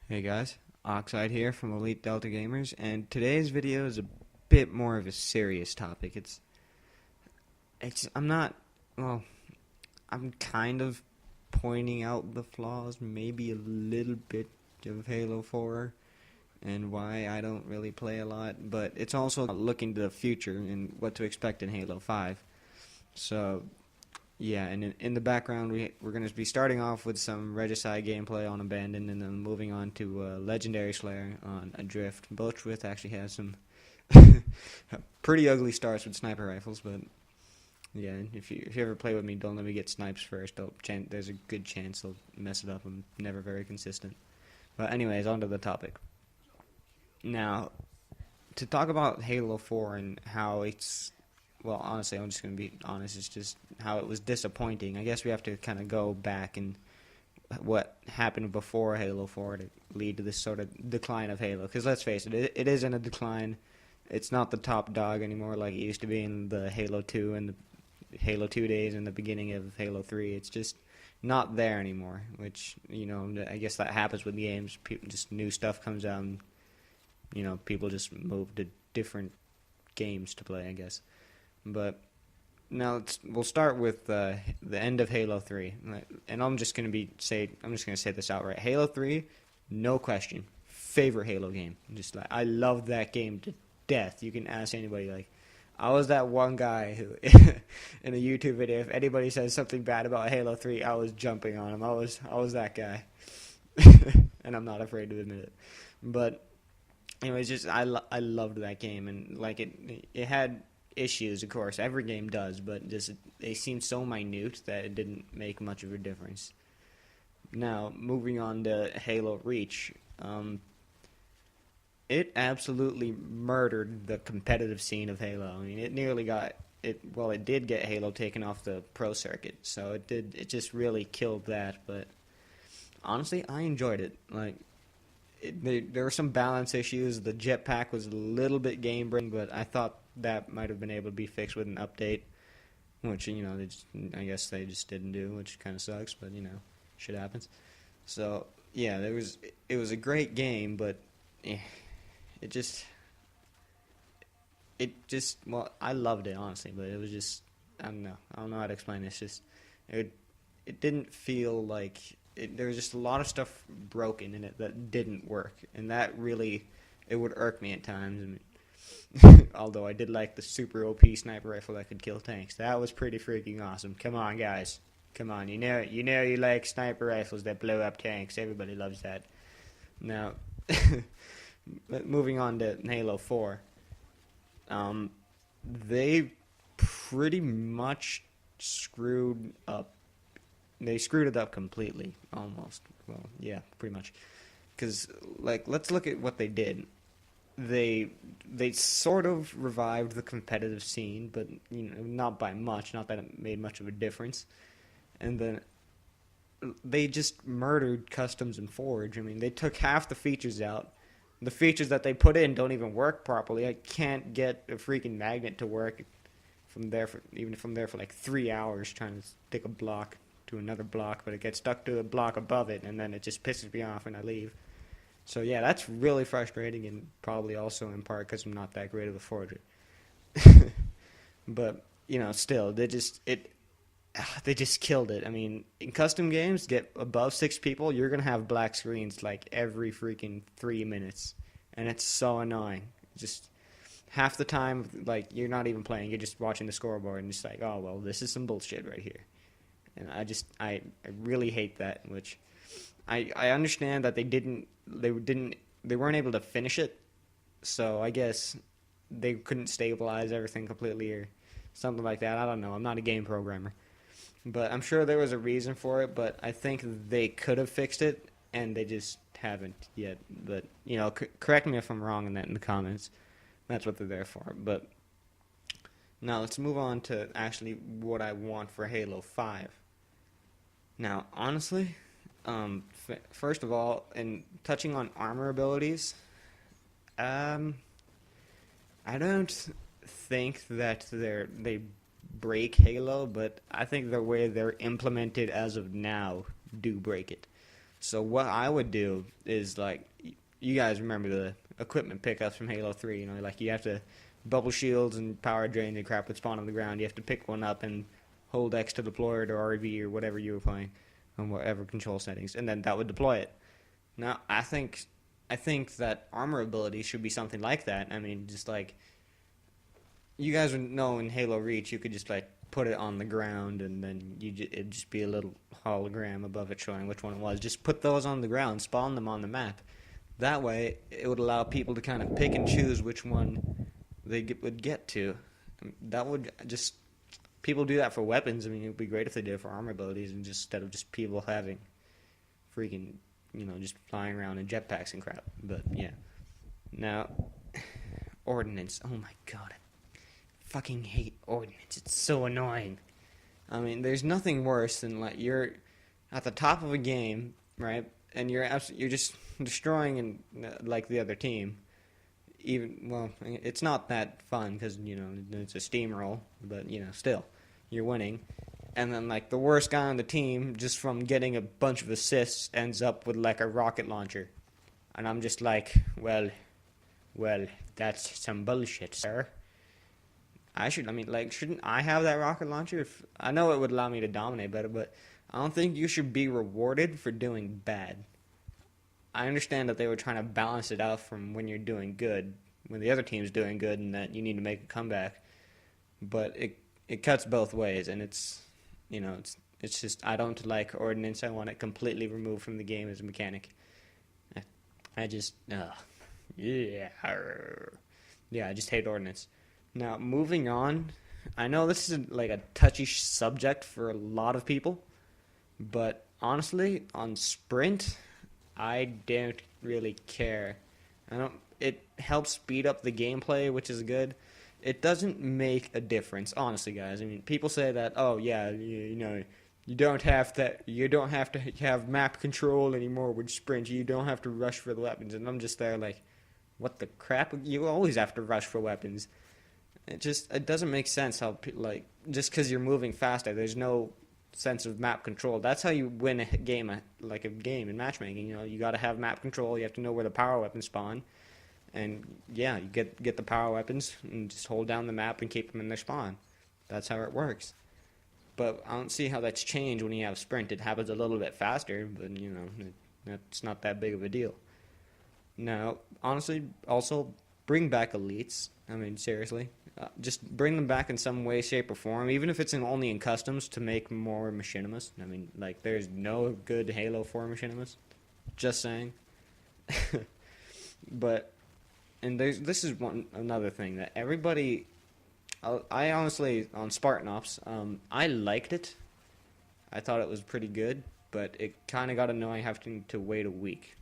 Hey guys, Oxide here from Elite Delta Gamers, and today's video is a bit more of a serious topic. I'm not, well, I'm kind of pointing out the flaws, maybe a little bit of Halo 4 and why I don't really play a lot, but it's also looking to the future and what to expect in Halo 5. So, yeah, and in the background, we're going to be starting off with some Regicide gameplay on Abandoned, and then moving on to Legendary Slayer on Adrift. Both with actually has some pretty ugly starts with sniper rifles, but yeah, if you ever play with me, don't let me get snipes first. There's a good chance they'll mess it up. I'm never very consistent. But anyways, on to the topic. Now, to talk about Halo 4 and how it's well, honestly, I'm just going to be honest. It's just how it was disappointing. I guess we have to kind of go back and what happened before Halo 4 to lead to this sort of decline of Halo. Because let's face it is in a decline. It's not the top dog anymore like it used to be in the Halo 2 and the Halo 2 days and the beginning of Halo 3. It's just not there anymore, which, I guess that happens with games. Just new stuff comes out and, people just move to different games to play, I guess. But now we'll start with the end of Halo 3, and I'm just gonna say this outright. Halo 3, no question, favorite Halo game. Just like I love that game to death. You can ask anybody. Like I was that one guy who, in a YouTube video, if anybody says something bad about Halo 3, I was jumping on him. I was that guy, and I'm not afraid to admit it. But anyways, just I loved that game, and like it had issues, of course. Every game does, but just they seem so minute that it didn't make much of a difference. Now, moving on to Halo Reach, it absolutely murdered the competitive scene of Halo. I mean, it nearly got it. Well, it did get Halo taken off the pro circuit, so it did. It just really killed that. But honestly, I enjoyed it. Like, there were some balance issues. The jetpack was a little bit game breaking, but I thought that might have been able to be fixed with an update, which I guess they just didn't do, which kind of sucks. But shit happens. So yeah, it was a great game, but it just well, I loved it honestly, but it was just I don't know how to explain it. It's just it didn't feel like there was just a lot of stuff broken in it that didn't work, and that really it would irk me at times. I mean, although I did like the super OP sniper rifle that could kill tanks. That was pretty freaking awesome. Come on, guys. Come on. You like sniper rifles that blow up tanks. Everybody loves that. Now, moving on to Halo 4. They pretty much screwed up. They screwed it up completely, almost. Well, yeah, pretty much. Because, let's look at what they did. They sort of revived the competitive scene, but not by much. Not that it made much of a difference. And then they just murdered Customs and Forge. I mean, they took half the features out. The features that they put in don't even work properly. I can't get a freaking magnet to work from there for like 3 hours trying to stick a block to another block, but it gets stuck to a block above it, and then it just pisses me off and I leave. So yeah, that's really frustrating, and probably also in part because I'm not that great of a forger. But still, they just killed it. I mean, in custom games, get above 6 people, you're gonna have black screens like every freaking 3 minutes, and it's so annoying. Just half the time, like you're not even playing, you're just watching the scoreboard, and just like, oh well, this is some bullshit right here. And I really hate that. Which I understand that they weren't able to finish it, so I guess they couldn't stabilize everything completely or something like that. I don't know. I'm not a game programmer, but I'm sure there was a reason for it. But I think they could have fixed it, and they just haven't yet. But correct me if I'm wrong in the comments. That's what they're there for. But now let's move on to actually what I want for Halo 5. Now, honestly, first of all, in touching on armor abilities, I don't think that they break Halo, but I think the way they're implemented as of now do break it. So what I would do is, like, you guys remember the equipment pickups from Halo 3, you know, like you have to bubble shields and power drain and crap would spawn on the ground. You have to pick one up and hold X to deploy it, or RV, or whatever you were playing on whatever control settings, and then that would deploy it. Now, I think that armor ability should be something like that. I mean, just like, you guys would know in Halo Reach, you could just like put it on the ground, and then it'd just be a little hologram above it showing which one it was. Just put those on the ground, spawn them on the map. That way, it would allow people to kind of pick and choose which one they would get to. That would just, people do that for weapons. I mean, it would be great if they did it for armor abilities, and just instead of just people having freaking, you know, just flying around in jetpacks and crap. But yeah. Now, Ordnance. Oh my god, I fucking hate Ordnance. It's so annoying. I mean, there's nothing worse than, like, you're at the top of a game, right? And you're just destroying and like the other team. It's not that fun because, you know, it's a steamroll, but, you know, still, you're winning. And then, like, the worst guy on the team, just from getting a bunch of assists, ends up with, like, a rocket launcher. And I'm just like, well, that's some bullshit, sir. Shouldn't I have that rocket launcher? I know it would allow me to dominate better, but I don't think you should be rewarded for doing bad. I understand that they were trying to balance it out from when you're doing good, when the other team's doing good, and that you need to make a comeback. But it cuts both ways, and it's, you know, it's just, I don't like Ordnance. I want it completely removed from the game as a mechanic. I just, yeah, I just hate Ordnance. Now, moving on, I know this is like a touchy subject for a lot of people, but honestly, on Sprint, I don't really care. It helps speed up the gameplay, which is good. It doesn't make a difference, honestly, guys. I mean, people say that, oh yeah, you know, you don't have to have map control anymore with Sprint. You don't have to rush for the weapons, and I'm just there like, what the crap? You always have to rush for weapons. It doesn't make sense how, like, just because you're moving faster, there's no sense of map control. That's how you win a game, in matchmaking. You know, you got to have map control. You have to know where the power weapons spawn, and yeah, you get the power weapons and just hold down the map and keep them in their spawn. That's how it works. But I don't see how that's changed when you have Sprint. It happens a little bit faster, but, you know, that's not that big of a deal. Now, honestly, also bring back elites. I mean, seriously. Just bring them back in some way, shape, or form, even if it's only in customs, to make more machinimas. I mean, like, there's no good Halo 4 machinimas. Just saying. But, and this is another thing that everybody, I honestly, on Spartan Ops, I liked it. I thought it was pretty good, but it kind of got annoying having to wait a week.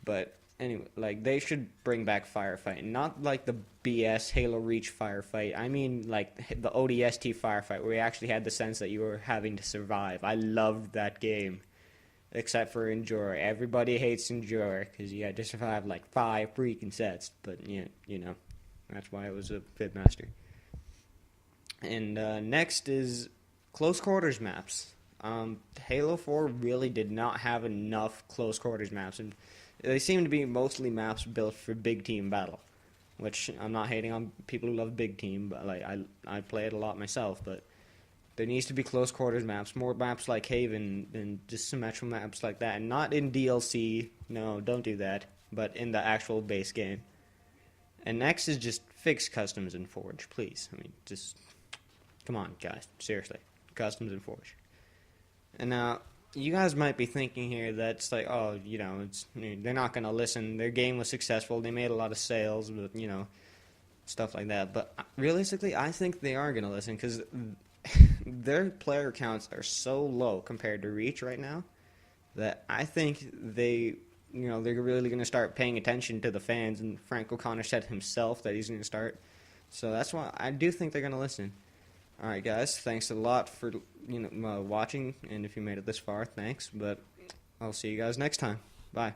But anyway, like, they should bring back firefighting. Not like the BS Halo Reach firefight. I mean, like, the ODST firefight, where you actually had the sense that you were having to survive. I loved that game. Except for Endure. Everybody hates Endure, because you had to survive, like, 5 freaking sets. But, yeah, you know, that's why it was a Pitmaster. And next is close quarters maps. Halo 4 really did not have enough close quarters maps, and they seem to be mostly maps built for big team battle, which I'm not hating on people who love big team, but, like, I play it a lot myself. But there needs to be close quarters maps, more maps like Haven, and just symmetrical maps like that, and not in DLC. No, don't do that. But in the actual base game. And next is just fix customs in Forge, please. I mean, just come on, guys, seriously, customs in Forge. And now, you guys might be thinking here that's like, oh, you know, they're not going to listen. Their game was successful. They made a lot of sales, but, you know, stuff like that. But realistically, I think they are going to listen, because their player counts are so low compared to Reach right now that I think they're really going to start paying attention to the fans. And Frank O'Connor said himself that he's going to start. So that's why I do think they're going to listen. All right, guys, thanks a lot for watching, and if you made it this far, thanks. But I'll see you guys next time. Bye.